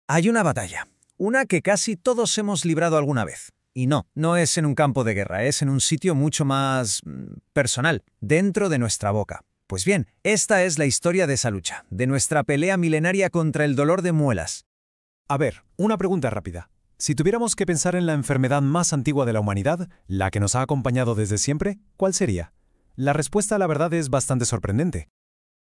Hay una batalla, una que casi todos hemos librado alguna vez. Y no es en un campo de guerra, es en un sitio mucho más personal, dentro de nuestra boca. Pues bien, esta es la historia de esa lucha, de nuestra pelea milenaria contra el dolor de muelas. A ver, una pregunta rápida. Si tuviéramos que pensar en la enfermedad más antigua de la humanidad, la que nos ha acompañado desde siempre, ¿cuál sería? La respuesta, la verdad, es bastante sorprendente.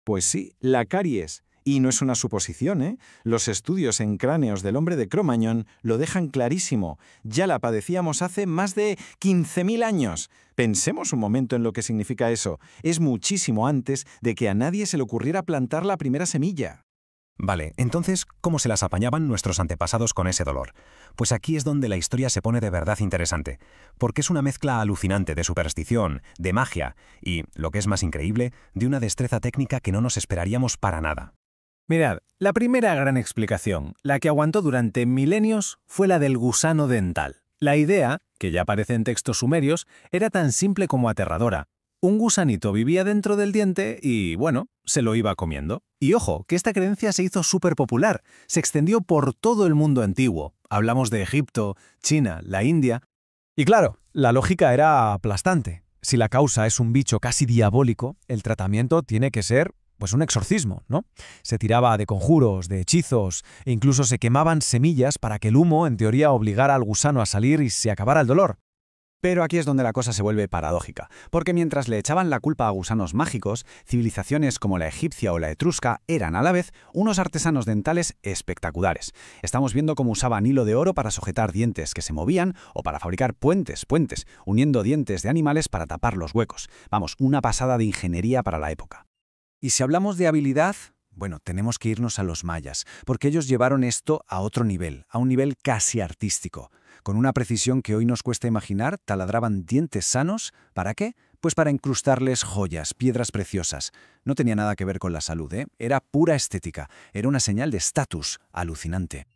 Pues sí, la caries. Y no es una suposición, ¿eh? Los estudios en cráneos del hombre de Cro-Magnon lo dejan clarísimo. Ya la padecíamos hace más de 15.000 años. Pensemos un momento en lo que significa eso. Es muchísimo antes de que a nadie se le ocurriera plantar la primera semilla. Vale, entonces, ¿cómo se las apañaban nuestros antepasados con ese dolor? Pues aquí es donde la historia se pone de verdad interesante, porque es una mezcla alucinante de superstición, de magia y, lo que es más increíble, de una destreza técnica que no nos esperaríamos para nada. Mirad, la primera gran explicación, la que aguantó durante milenios, fue la del gusano dental. La idea, que ya aparece en textos sumerios, era tan simple como aterradora. Un gusanito vivía dentro del diente y, bueno, se lo iba comiendo. Y ojo, que esta creencia se hizo súper popular, se extendió por todo el mundo antiguo. Hablamos de Egipto, China, la India. Y claro, la lógica era aplastante. Si la causa es un bicho casi diabólico, el tratamiento tiene que ser, pues, un exorcismo, ¿no? Se tiraba de conjuros, de hechizos, e incluso se quemaban semillas para que el humo, en teoría, obligara al gusano a salir y se acabara el dolor. Pero aquí es donde la cosa se vuelve paradójica, porque mientras le echaban la culpa a gusanos mágicos, civilizaciones como la egipcia o la etrusca eran a la vez unos artesanos dentales espectaculares. Estamos viendo cómo usaban hilo de oro para sujetar dientes que se movían o para fabricar puentes, uniendo dientes de animales para tapar los huecos. Vamos, una pasada de ingeniería para la época. Y si hablamos de habilidad, bueno, tenemos que irnos a los mayas, porque ellos llevaron esto a otro nivel, a un nivel casi artístico. Con una precisión que hoy nos cuesta imaginar, taladraban dientes sanos. ¿Para qué? Pues para incrustarles joyas, piedras preciosas. No tenía nada que ver con la salud, ¿eh? Era pura estética, era una señal de estatus alucinante.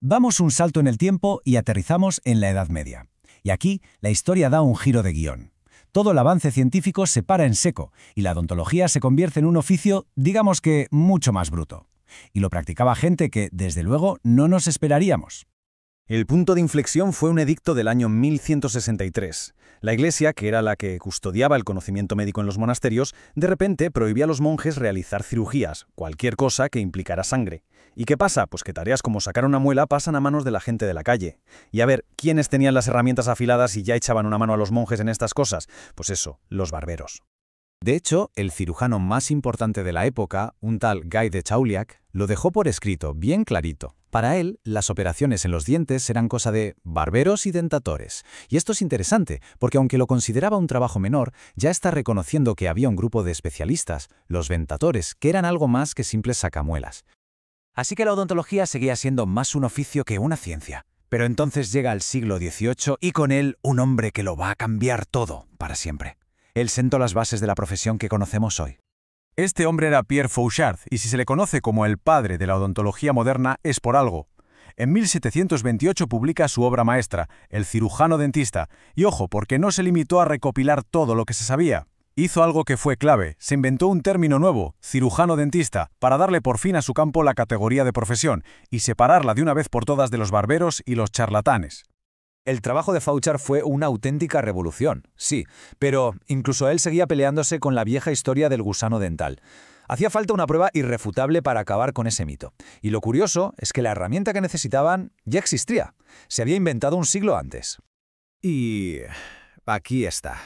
Damos un salto en el tiempo y aterrizamos en la Edad Media. Y aquí la historia da un giro de guión. Todo el avance científico se para en seco y la odontología se convierte en un oficio, digamos que, mucho más bruto. Y lo practicaba gente que, desde luego, no nos esperaríamos. El punto de inflexión fue un edicto del año 1163. La Iglesia, que era la que custodiaba el conocimiento médico en los monasterios, de repente prohibía a los monjes realizar cirugías, cualquier cosa que implicara sangre. ¿Y qué pasa? Pues que tareas como sacar una muela pasan a manos de la gente de la calle. Y a ver, ¿quiénes tenían las herramientas afiladas y ya echaban una mano a los monjes en estas cosas? Pues eso, los barberos. De hecho, el cirujano más importante de la época, un tal Guy de Chauliac, lo dejó por escrito, bien clarito. Para él, las operaciones en los dientes eran cosa de barberos y dentatores. Y esto es interesante, porque aunque lo consideraba un trabajo menor, ya está reconociendo que había un grupo de especialistas, los dentatores, que eran algo más que simples sacamuelas. Así que la odontología seguía siendo más un oficio que una ciencia. Pero entonces llega el siglo XVIII y con él un hombre que lo va a cambiar todo para siempre. Él sentó las bases de la profesión que conocemos hoy. Este hombre era Pierre Fauchard, y si se le conoce como el padre de la odontología moderna es por algo. En 1728 publica su obra maestra, El cirujano dentista, y ojo, porque no se limitó a recopilar todo lo que se sabía. Hizo algo que fue clave, se inventó un término nuevo, cirujano dentista, para darle por fin a su campo la categoría de profesión, y separarla de una vez por todas de los barberos y los charlatanes. El trabajo de Fauchard fue una auténtica revolución, sí, pero incluso él seguía peleándose con la vieja historia del gusano dental. Hacía falta una prueba irrefutable para acabar con ese mito. Y lo curioso es que la herramienta que necesitaban ya existía. Se había inventado un siglo antes. Y aquí está,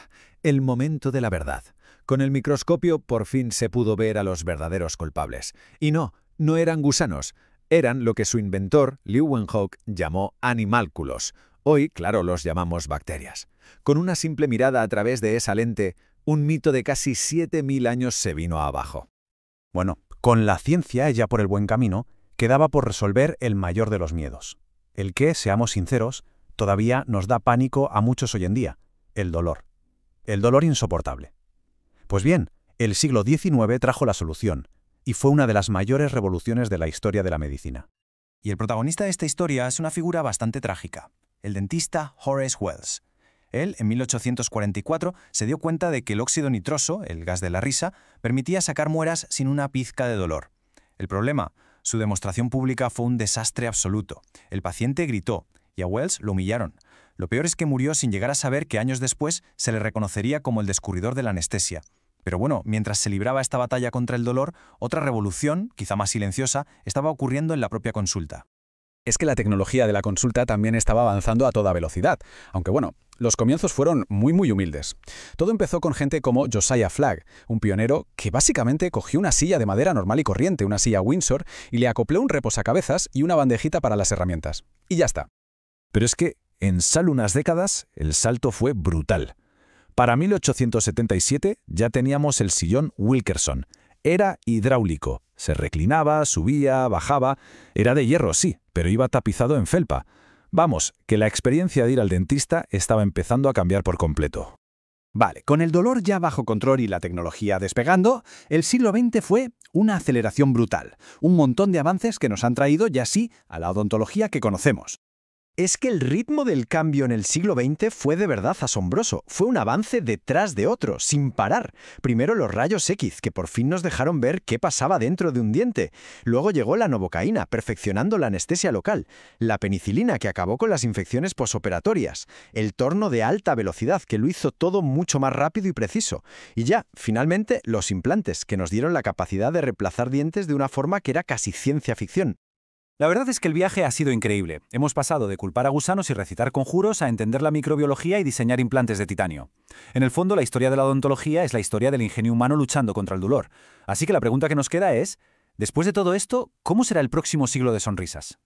el momento de la verdad. Con el microscopio por fin se pudo ver a los verdaderos culpables. Y no eran gusanos, eran lo que su inventor, Leeuwenhoek, llamó animálculos. Hoy, claro, los llamamos bacterias. Con una simple mirada a través de esa lente, un mito de casi 7.000 años se vino abajo. Bueno, con la ciencia ya por el buen camino, quedaba por resolver el mayor de los miedos. El que, seamos sinceros, todavía nos da pánico a muchos hoy en día, el dolor. El dolor insoportable. Pues bien, el siglo XIX trajo la solución, y fue una de las mayores revoluciones de la historia de la medicina. Y el protagonista de esta historia es una figura bastante trágica, el dentista Horace Wells. Él, en 1844, se dio cuenta de que el óxido nitroso, el gas de la risa, permitía sacar muelas sin una pizca de dolor. El problema Su demostración pública fue un desastre absoluto. El paciente gritó y a Wells lo humillaron. Lo peor es que murió sin llegar a saber que años después se le reconocería como el descubridor de la anestesia. Pero bueno, mientras se libraba esta batalla contra el dolor, otra revolución, quizá más silenciosa, estaba ocurriendo en la propia consulta. Es que la tecnología de la consulta también estaba avanzando a toda velocidad, aunque bueno, los comienzos fueron muy humildes. Todo empezó con gente como Josiah Flagg, un pionero que básicamente cogió una silla de madera normal y corriente, una silla Windsor, y le acopló un reposacabezas y una bandejita para las herramientas. Y ya está. Pero es que, en solo unas décadas, el salto fue brutal. Para 1877 ya teníamos el sillón Wilkerson. Era hidráulico. Se reclinaba, subía, bajaba. Era de hierro, sí, pero iba tapizado en felpa. Vamos, que la experiencia de ir al dentista estaba empezando a cambiar por completo. Vale, con el dolor ya bajo control y la tecnología despegando, el siglo XX fue una aceleración brutal. Un montón de avances que nos han traído ya sí a la odontología que conocemos. Es que el ritmo del cambio en el siglo XX fue de verdad asombroso. Fue un avance detrás de otro, sin parar. Primero los rayos X, que por fin nos dejaron ver qué pasaba dentro de un diente. Luego llegó la novocaína, perfeccionando la anestesia local. La penicilina, que acabó con las infecciones posoperatorias. El torno de alta velocidad, que lo hizo todo mucho más rápido y preciso. Y ya, finalmente, los implantes, que nos dieron la capacidad de reemplazar dientes de una forma que era casi ciencia ficción. La verdad es que el viaje ha sido increíble. Hemos pasado de culpar a gusanos y recitar conjuros a entender la microbiología y diseñar implantes de titanio. En el fondo, la historia de la odontología es la historia del ingenio humano luchando contra el dolor. Así que la pregunta que nos queda es, después de todo esto, ¿cómo será el próximo siglo de sonrisas?